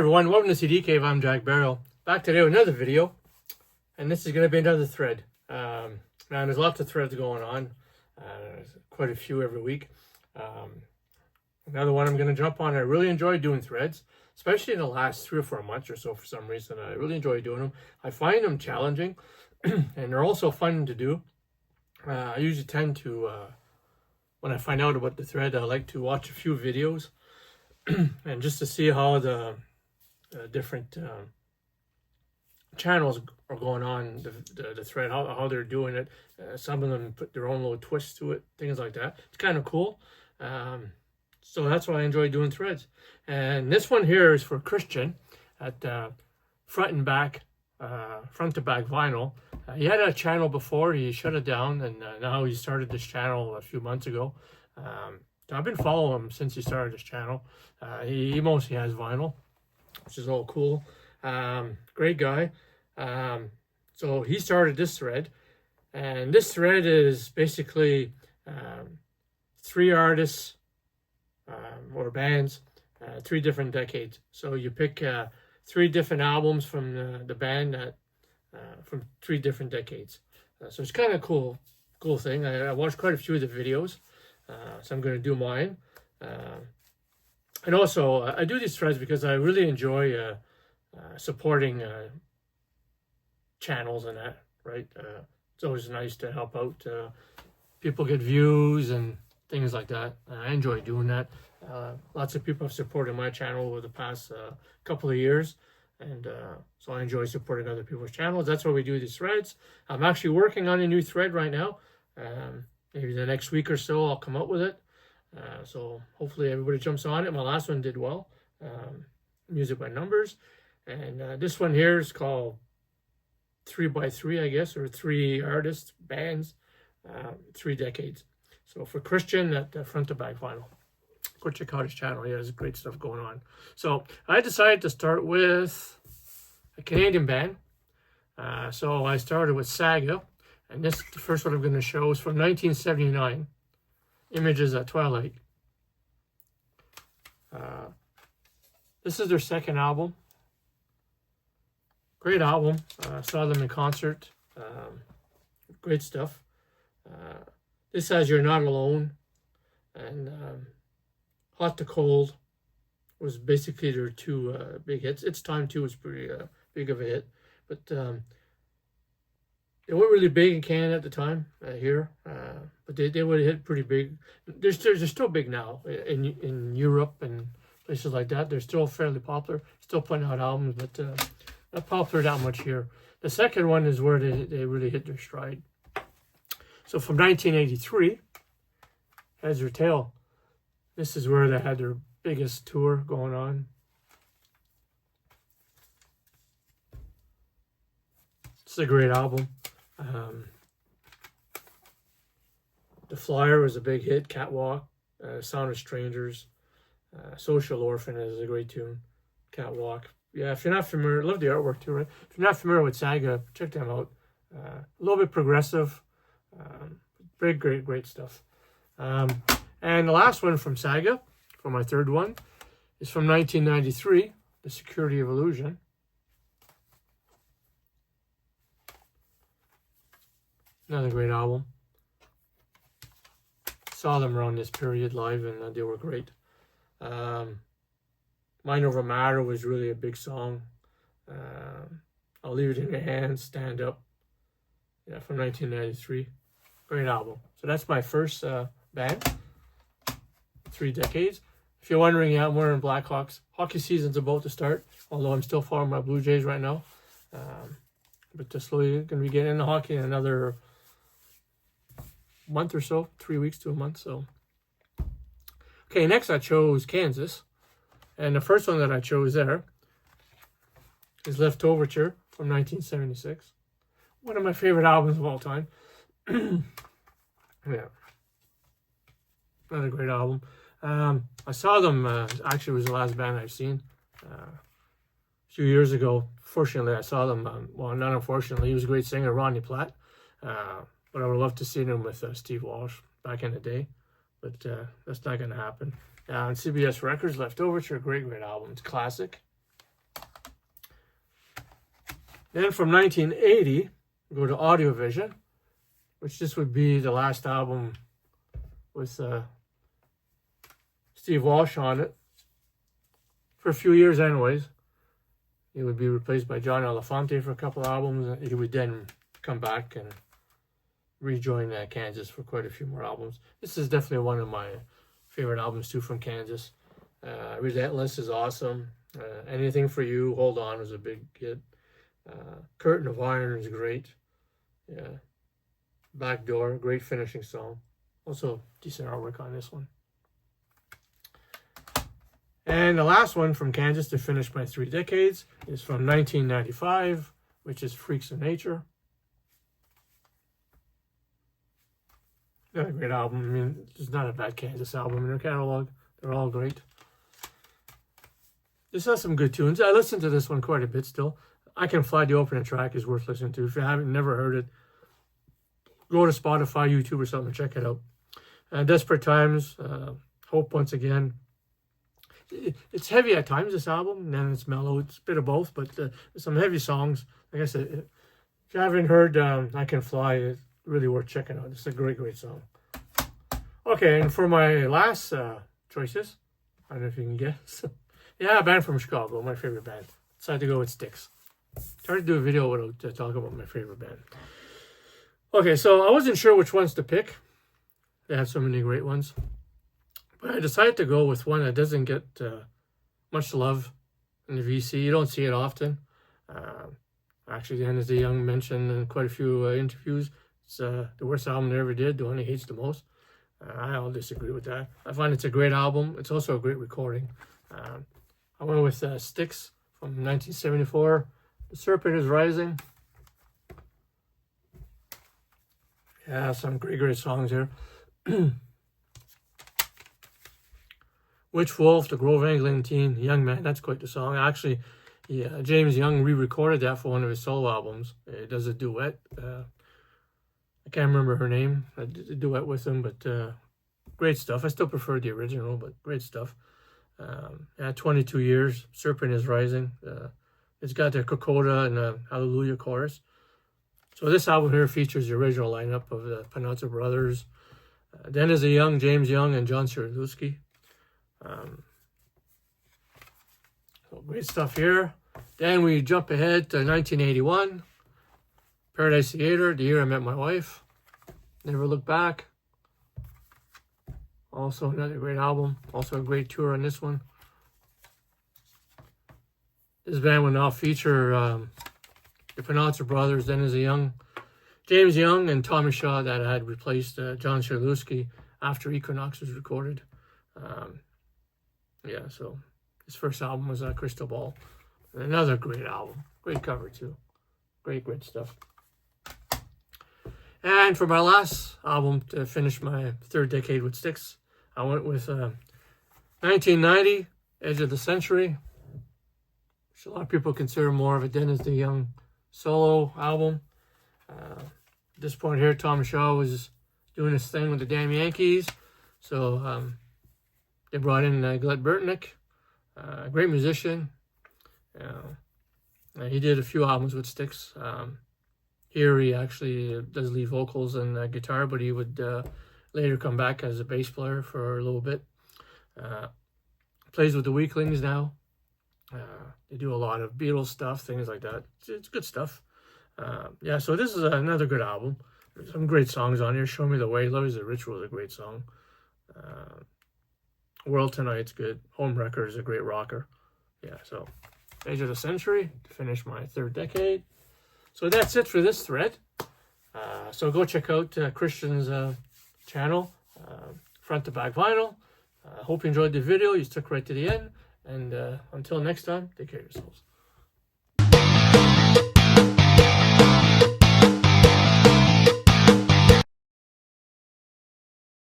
everyone, welcome to CD Cave. I'm Jack Barrow. Back today with another video, and this is going to be another thread. Man, there's lots of threads going on, quite a few every week. Another one I'm going to jump on. I really enjoy doing threads, especially in the last 3 or 4 months or so for some reason. I really enjoy doing them. I find them challenging, and they're also fun to do. I usually tend to, when I find out about the thread, I like to watch a few videos and just to see how the different channels are going on the thread, how they're doing it. Some of them put their own little twists to it, things like that. It's kind of cool. So that's why I enjoy doing threads. And this one here is for Christian at front to back vinyl. He had a channel before, he shut it down, and now he started this channel a few months ago. So I've been following him since he started his channel. He mostly has vinyl, which is all cool. Great guy. So he started this thread, and this thread is basically 3 artists or bands, 3 different decades. So you pick 3 different albums from the band from 3 different decades. So it's kind of cool thing. I watched quite a few of the videos, so I'm going to do mine. And also, I do these threads because I really enjoy supporting channels and that, right? It's always nice to help out people get views and things like that. I enjoy doing that. Lots of people have supported my channel over the past couple of years, and so I enjoy supporting other people's channels. That's why we do these threads. I'm actually working on a new thread right now. Maybe the next week or so I'll come up with it. So hopefully everybody jumps on it. My last one did well. Music by numbers. And this one here is called 3x3, I guess, or 3 artists, bands, 3 decades. So for Christian, at front to back vinyl. Go check out his channel. He has great stuff going on. So I decided to start with a Canadian band. So I started with Saga. And the first one I'm going to show is from 1979. Images at Twilight. This is their second album. Great album. Saw them in concert. Great stuff. This has You're Not Alone. And Hot to Cold was basically their 2 big hits. It's Time Too was pretty big of a hit. But they weren't really big in Canada at the time here, but they would have hit pretty big. They're still big now in Europe and places like that. They're still fairly popular, still putting out albums, but not popular that much here. The second one is where they really hit their stride. So from 1983, Heads or Tail, this is where they had their biggest tour going on. It's a great album. The Flyer was a big hit. Catwalk, Sound of Strangers, Social Orphan is a great tune. Catwalk. Yeah, if you're not familiar, love the artwork too, right? If you're not familiar with Saga, check them out. A little bit progressive. Great stuff. And the last one from Saga, for my third one, is from 1993, The Security of Illusion. Another great album. Saw them around this period live, and they were great. Mind Over Matter was really a big song. I'll Leave It in Your Hands, Stand Up. Yeah, from 1993. Great album. So that's my first band. 3 decades. If you're wondering, yeah, I'm wearing Blackhawks. Hockey season's about to start, although I'm still following my Blue Jays right now. But just slowly going to be getting into hockey in another month or so, 3 weeks to a month. So, okay, next I chose Kansas, and the first one that I chose there is Leftoverture from 1976. One of my favorite albums of all time. Yeah, another great album. I saw them. Actually, it was the last band I've seen a few years ago. Fortunately, I saw them. Well, not unfortunately, he was a great singer, Ronnie Platt. But I would love to see him with Steve Walsh back in the day. But that's not going to happen. On CBS Records, Leftoverture, great album. It's classic. Then from 1980, we go to Audiovision, which this would be the last album with Steve Walsh on it. For a few years anyways. He would be replaced by John Elefante for a couple of albums. And he would then come back and rejoin Kansas for quite a few more albums. This is definitely one of my favorite albums too from Kansas. Relentless is awesome. Anything for You, Hold On was a big hit. Curtain of Iron is great. Yeah. Back Door, great finishing song. Also decent artwork on this one. And the last one from Kansas to finish my 3 decades is from 1995, which is Freaks of Nature. Not a great album. I mean, it's not a bad Kansas album in their catalog. They're all great. This has some good tunes. I listen to this one quite a bit still. I Can Fly, the opening track, is worth listening to. If you haven't never heard it, go to Spotify, YouTube, or something, check it out. Desperate Times, Hope Once Again. It's heavy at times, this album, and then it's mellow. It's a bit of both, but some heavy songs. Like I said, if you haven't heard I Can Fly, it's really worth checking out. It's a great, great song. Okay, and for my last choices, I don't know if you can guess. Yeah, a band from Chicago, my favorite band. Decided to go with Styx. Tried to do a video without talking about my favorite band. Okay, so I wasn't sure which ones to pick. They have so many great ones. But I decided to go with one that doesn't get much love in the VC. You don't see it often. Actually, Dennis DeYoung mentioned in quite a few interviews, it's the worst album they ever did, the one he hates the most. I'll disagree with that. I find it's a great album. It's also a great recording. I went with Styx from 1974. The Serpent is Rising. Yeah, some great, great songs here. Witch Wolf, The Grove Eglantine, Young Man, that's quite the song. Actually, James Young re-recorded that for one of his solo albums. He does a duet. I can't remember her name. I did a duet with him, but great stuff. I still prefer the original, but great stuff. 22 years, Serpent is Rising. It's got the Kokoda and the Hallelujah chorus. So this album here features the original lineup of the Panazza Brothers, Dennis DeYoung, James Young, and John Cierulewski. So great stuff here. Then we jump ahead to 1981. Paradise Theater, the year I met my wife. Never Look Back. Also another great album. Also a great tour on this one. This band will now feature the Panazza Brothers, Dennis DeYoung, James Young, and Tommy Shaw that had replaced John Cierulewski after Equinox was recorded. So his first album was Crystal Ball. Another great album. Great cover too. Great, great stuff. And for my last album to finish my 3rd decade with Styx, I went with 1990, Edge of the Century, which a lot of people consider more of a Dennis DeYoung solo album. At this point here, Tom Shaw was doing his thing with the Damn Yankees. So they brought in Glenn Burtnick, a great musician. He did a few albums with Styx. Here he actually does lead vocals and guitar, but he would later come back as a bass player for a little bit. Plays with the Weaklings now. They do a lot of Beatles stuff, things like that. It's good stuff. So this is another good album. There's some great songs on here. Show Me the Way. Love is a Ritual is a great song. World Tonight's good. Home Wrecker is a great rocker. So Age of the Century to finish my 3rd decade. So that's it for this thread. So go check out Christian's channel, Front to Back Vinyl. Hope you enjoyed the video. You stuck right to the end. And until next time, take care of yourselves.